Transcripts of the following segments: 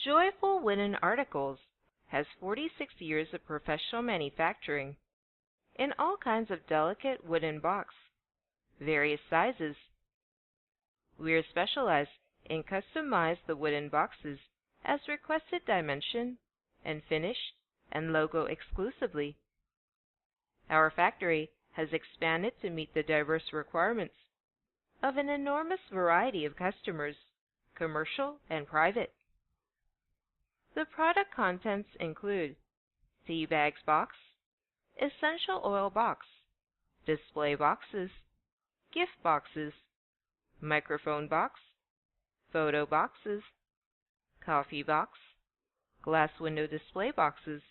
Joyful Wooden Articles has 46 years of professional manufacturing in all kinds of delicate wooden box, various sizes. We are specialized in customize the wooden boxes as requested dimension and finish and logo exclusively. Our factory has expanded to meet the diverse requirements of an enormous variety of customers, commercial and private. The product contents include tea bags box, essential oil box, display boxes, gift boxes, microphone box, photo boxes, coffee box, glass window display boxes,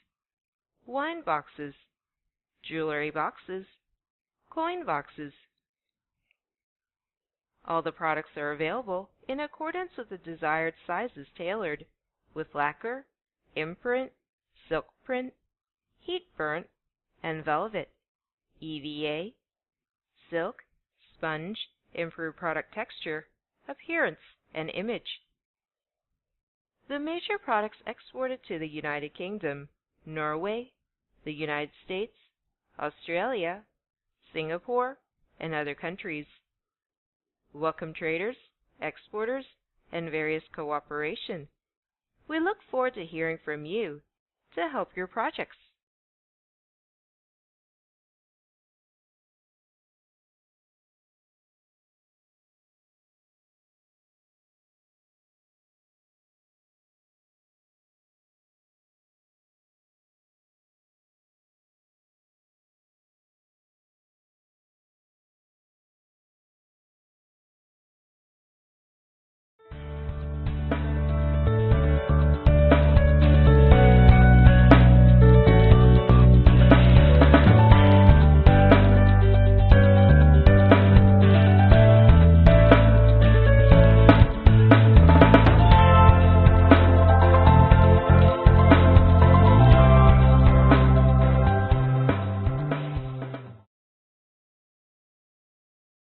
wine boxes, jewelry boxes, coin boxes. All the products are available in accordance with the desired sizes tailored with lacquer, imprint, silk print, heat burnt, and velvet, EVA, silk, sponge, improved product texture, appearance, and image. The major products exported to the United Kingdom, Norway, the United States, Australia, Singapore, and other countries. Welcome traders, exporters, and various cooperation. We look forward to hearing from you to help your projects.